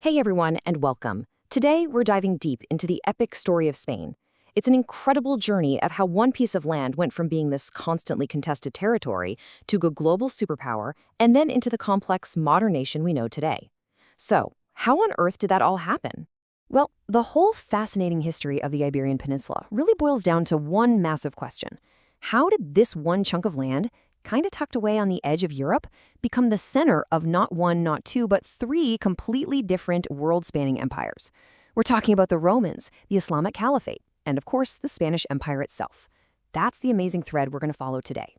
Hey everyone, and welcome. Today, we're diving deep into the epic story of Spain. It's an incredible journey of how one piece of land went from being this constantly contested territory to a global superpower and then into the complex modern nation we know today. So, how on earth did that all happen? Well, the whole fascinating history of the Iberian Peninsula really boils down to one massive question. How did this one chunk of land, kind of tucked away on the edge of Europe, become the center of not one, not two, but three completely different world-spanning empires? We're talking about the Romans, the Islamic Caliphate, and of course, the Spanish Empire itself. That's the amazing thread we're going to follow today.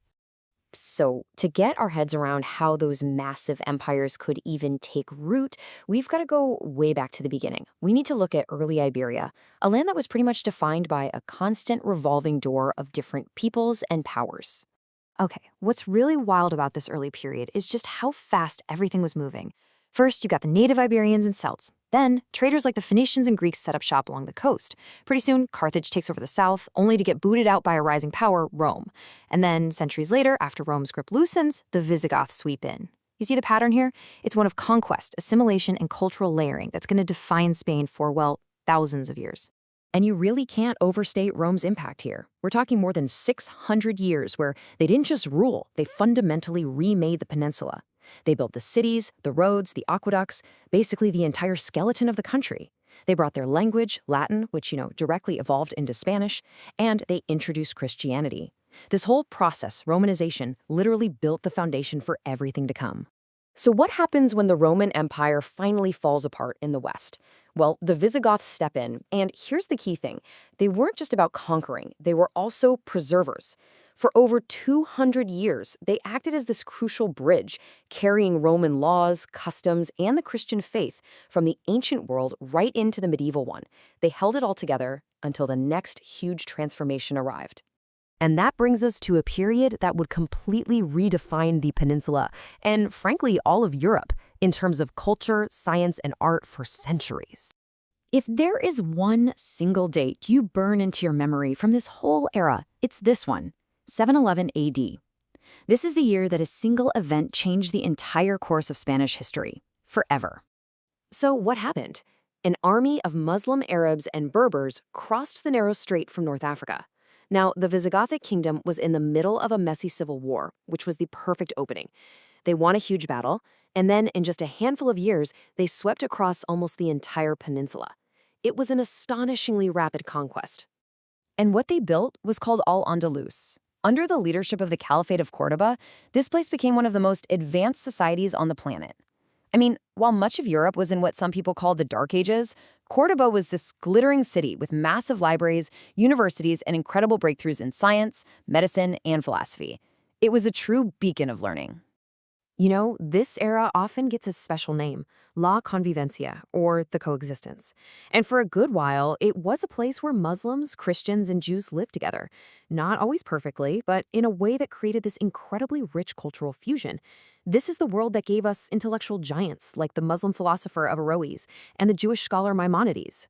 So, to get our heads around how those massive empires could even take root, we've got to go way back to the beginning. We need to look at early Iberia, a land that was pretty much defined by a constant revolving door of different peoples and powers. Okay, what's really wild about this early period is just how fast everything was moving. First, you got the native Iberians and Celts. Then, traders like the Phoenicians and Greeks set up shop along the coast. Pretty soon, Carthage takes over the south, only to get booted out by a rising power, Rome. And then, centuries later, after Rome's grip loosens, the Visigoths sweep in. You see the pattern here? It's one of conquest, assimilation, and cultural layering that's going to define Spain for, well, thousands of years. And you really can't overstate Rome's impact here. We're talking more than 600 years where they didn't just rule, they fundamentally remade the peninsula. They built the cities, the roads, the aqueducts, basically the entire skeleton of the country. They brought their language, Latin, which, directly evolved into Spanish, and they introduced Christianity. This whole process, Romanization, literally built the foundation for everything to come. So what happens when the Roman Empire finally falls apart in the West? Well, the Visigoths step in, and here's the key thing. They weren't just about conquering, they were also preservers. For over 200 years, they acted as this crucial bridge, carrying Roman laws, customs, and the Christian faith from the ancient world right into the medieval one. They held it all together until the next huge transformation arrived. And that brings us to a period that would completely redefine the peninsula, and frankly, all of Europe, in terms of culture, science, and art for centuries. If there is one single date you burn into your memory from this whole era, it's this one, 711 AD. This is the year that a single event changed the entire course of Spanish history, forever. So what happened? An army of Muslim Arabs and Berbers crossed the narrow strait from North Africa. Now, the Visigothic kingdom was in the middle of a messy civil war, which was the perfect opening. They won a huge battle, and then in just a handful of years, they swept across almost the entire peninsula. It was an astonishingly rapid conquest. And what they built was called Al-Andalus. Under the leadership of the Caliphate of Córdoba, this place became one of the most advanced societies on the planet. I mean, while much of Europe was in what some people call the Dark Ages, Córdoba was this glittering city with massive libraries, universities, and incredible breakthroughs in science, medicine, and philosophy. It was a true beacon of learning. This era often gets a special name, La Convivencia, or the coexistence. And for a good while, it was a place where Muslims, Christians, and Jews lived together. Not always perfectly, but in a way that created this incredibly rich cultural fusion. This is the world that gave us intellectual giants like the Muslim philosopher Averroes and the Jewish scholar Maimonides.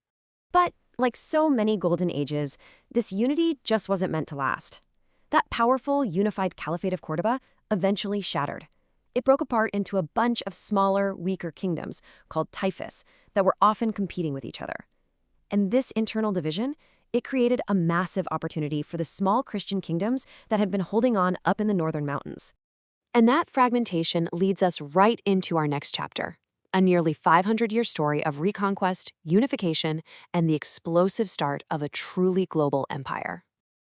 But, like so many golden ages, this unity just wasn't meant to last. That powerful, unified Caliphate of Córdoba eventually shattered. It broke apart into a bunch of smaller, weaker kingdoms called taifas that were often competing with each other. And this internal division, it created a massive opportunity for the small Christian kingdoms that had been holding on up in the northern mountains. And that fragmentation leads us right into our next chapter, a nearly 500-year story of reconquest, unification, and the explosive start of a truly global empire.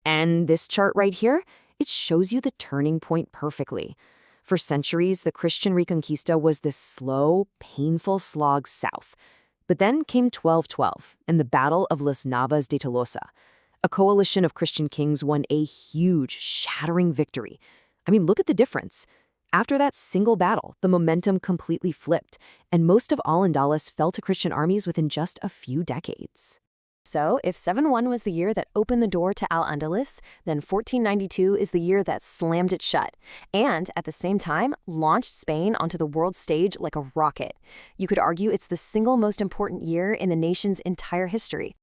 And this chart right here, it shows you the turning point perfectly. For centuries, the Christian Reconquista was this slow, painful slog south. But then came 1212 and the Battle of Las Navas de Tolosa. A coalition of Christian kings won a huge, shattering victory. I mean, look at the difference. After that single battle, the momentum completely flipped, and most of Al-Andalus fell to Christian armies within just a few decades. So, if 7-1 was the year that opened the door to Al-Andalus, then 1492 is the year that slammed it shut, and, at the same time, launched Spain onto the world stage like a rocket. You could argue it's the single most important year in the nation's entire history.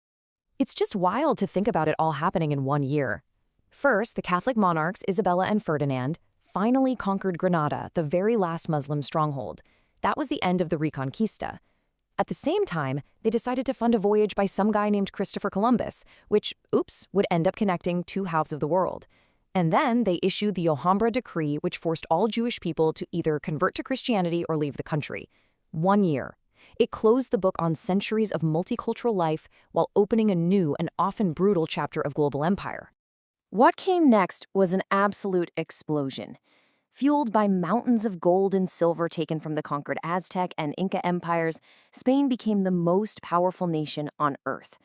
It's just wild to think about it all happening in one year. First, the Catholic monarchs Isabella and Ferdinand finally conquered Granada, the very last Muslim stronghold. That was the end of the Reconquista. At the same time, they decided to fund a voyage by some guy named Christopher Columbus, which, oops, would end up connecting two halves of the world. And then they issued the Alhambra Decree, which forced all Jewish people to either convert to Christianity or leave the country. 1 year. It closed the book on centuries of multicultural life while opening a new and often brutal chapter of global empire. What came next was an absolute explosion. Fueled by mountains of gold and silver taken from the conquered Aztec and Inca empires, Spain became the most powerful nation on earth.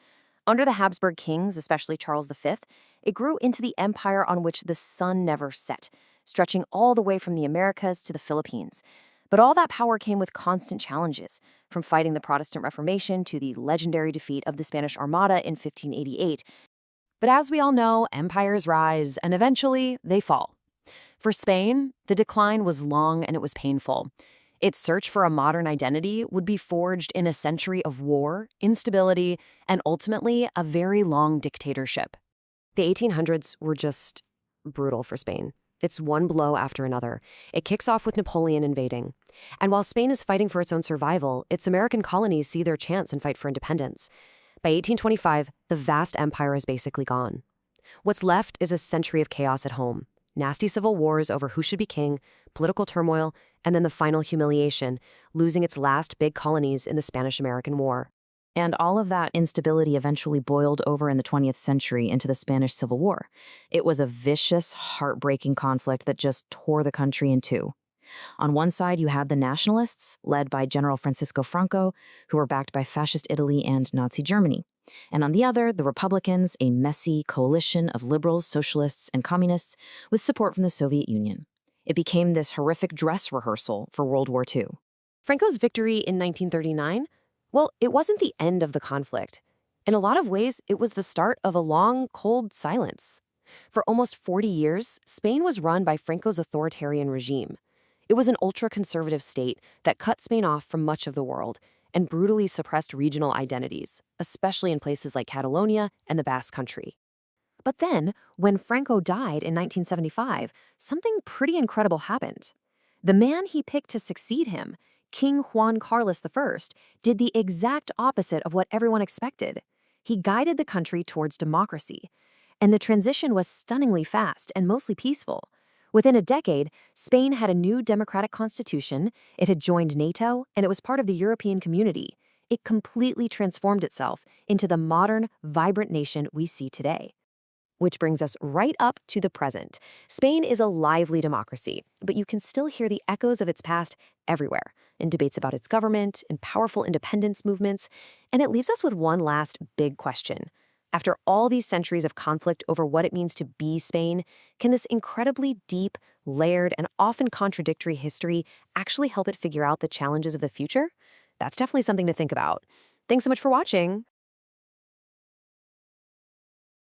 Under the Habsburg kings, especially Charles V, it grew into the empire on which the sun never set, stretching all the way from the Americas to the Philippines. But all that power came with constant challenges, from fighting the Protestant Reformation to the legendary defeat of the Spanish Armada in 1588. But as we all know, empires rise, and eventually they fall. For Spain, the decline was long and it was painful. Its search for a modern identity would be forged in a century of war, instability, and ultimately a very long dictatorship. The 1800s were just brutal for Spain. It's one blow after another. It kicks off with Napoleon invading. And while Spain is fighting for its own survival, its American colonies see their chance and fight for independence. By 1825, the vast empire is basically gone. What's left is a century of chaos at home. Nasty civil wars over who should be king, political turmoil, and then the final humiliation, losing its last big colonies in the Spanish-American War. And all of that instability eventually boiled over in the 20th century into the Spanish Civil War. It was a vicious, heartbreaking conflict that just tore the country in two. On one side, you had the nationalists, led by General Francisco Franco, who were backed by fascist Italy and Nazi Germany. And on the other, the Republicans, a messy coalition of liberals, socialists, and communists with support from the Soviet Union. It became this horrific dress rehearsal for World War II. Franco's victory in 1939? Well, it wasn't the end of the conflict. In a lot of ways, it was the start of a long, cold silence. For almost 40 years, Spain was run by Franco's authoritarian regime. It was an ultra-conservative state that cut Spain off from much of the world and brutally suppressed regional identities, especially in places like Catalonia and the Basque Country. But then, when Franco died in 1975, something pretty incredible happened. The man he picked to succeed him, King Juan Carlos I, did the exact opposite of what everyone expected. He guided the country towards democracy, and the transition was stunningly fast and mostly peaceful. Within a decade, Spain had a new democratic constitution, it had joined NATO, and it was part of the European community. It completely transformed itself into the modern, vibrant nation we see today. Which brings us right up to the present. Spain is a lively democracy, but you can still hear the echoes of its past everywhere, in debates about its government, in powerful independence movements, and it leaves us with one last big question. After all these centuries of conflict over what it means to be Spain, can this incredibly deep, layered, and often contradictory history actually help it figure out the challenges of the future? That's definitely something to think about. Thanks so much for watching.